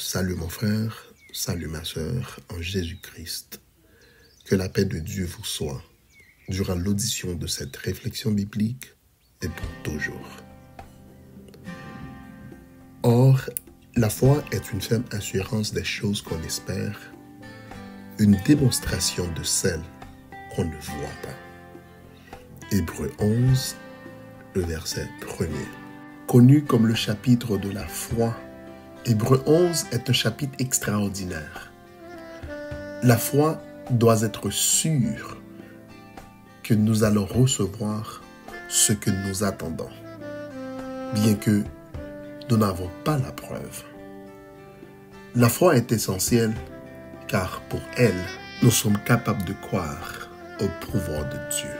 Salut mon frère, salut ma sœur en Jésus-Christ. Que la paix de Dieu vous soit durant l'audition de cette réflexion biblique et pour toujours. Or, la foi est une ferme assurance des choses qu'on espère, une démonstration de celles qu'on ne voit pas. Hébreux 11, le verset 1er. Connu comme le chapitre de la foi, Hébreux 11 est un chapitre extraordinaire. La foi doit être sûre que nous allons recevoir ce que nous attendons, bien que nous n'avons pas la preuve. La foi est essentielle car pour elle, nous sommes capables de croire au pouvoir de Dieu.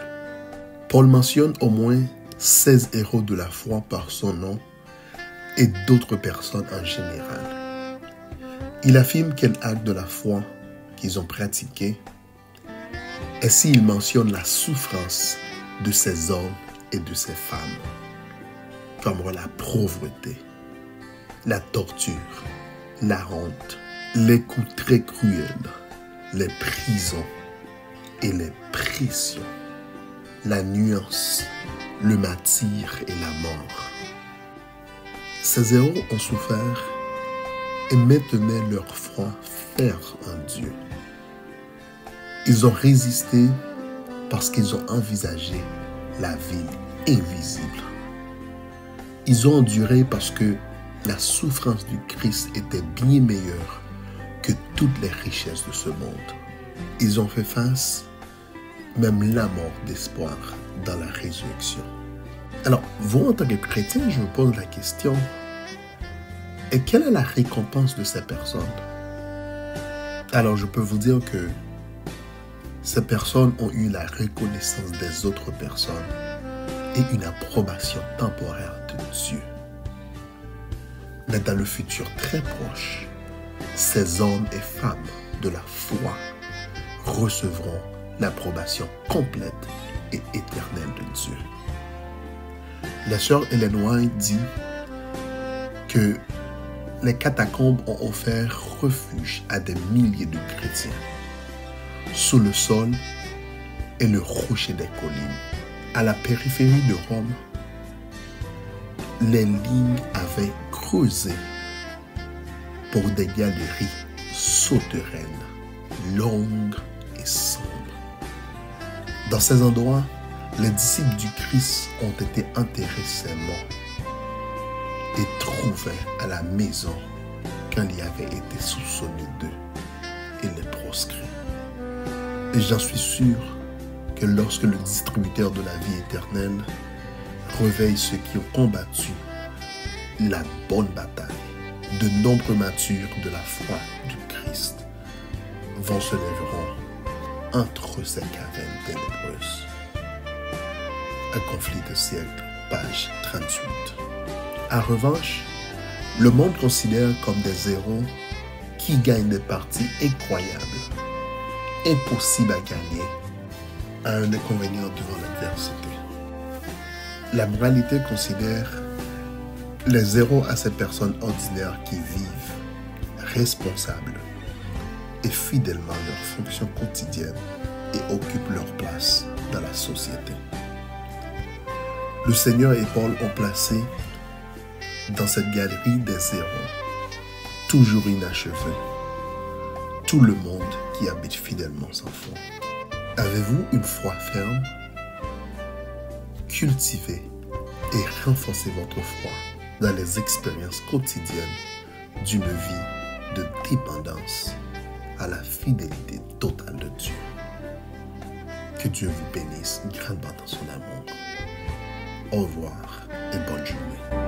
Paul mentionne au moins 16 héros de la foi par son nom et d'autres personnes en général. Il affirme quel acte de la foi qu'ils ont pratiqué, et s'il mentionne la souffrance de ces hommes et de ces femmes, comme la pauvreté, la torture, la honte, les coups très cruels, les prisons et les pressions, la nuance, le martyre et la mort. Ces héros ont souffert et maintenaient leur foi ferme en Dieu. Ils ont résisté parce qu'ils ont envisagé la vie invisible. Ils ont enduré parce que la souffrance du Christ était bien meilleure que toutes les richesses de ce monde. Ils ont fait face même la mort d'espoir dans la résurrection. Alors, vous, en tant que chrétien, je vous pose la question, et quelle est la récompense de ces personnes? Alors, je peux vous dire que ces personnes ont eu la reconnaissance des autres personnes et une approbation temporaire de Dieu. Mais dans le futur très proche, ces hommes et femmes de la foi recevront l'approbation complète et éternelle de Dieu. La sœur Ellen White dit que les catacombes ont offert refuge à des milliers de chrétiens. Sous le sol et le rocher des collines, à la périphérie de Rome, les lignes avaient creusé pour des galeries souterraines, longues et sombres. Dans ces endroits, les disciples du Christ ont été enterrés sainement et trouvés à la maison quand il avait été soupçonné d'eux et les proscrits. Et j'en suis sûr que lorsque le distributeur de la vie éternelle réveille ceux qui ont combattu la bonne bataille, de nombreux martyrs de la foi du Christ vont se leveront entre ces cavernes ténébreuses. Un conflit de siècles, page 38. En revanche, le monde considère comme des héros qui gagnent des parties incroyables, impossibles à gagner, à un inconvénient devant l'adversité. La moralité considère les héros à ces personnes ordinaires qui vivent responsables et fidèlement leurs fonctions quotidiennes et occupent leur place dans la société. Le Seigneur et Paul ont placé dans cette galerie des héros, toujours inachevés, tout le monde qui habite fidèlement sans foi. Avez-vous une foi ferme? Cultivez et renforcez votre foi dans les expériences quotidiennes d'une vie de dépendance à la fidélité totale de Dieu. Que Dieu vous bénisse grandement dans son amour. Au revoir et bonne journée.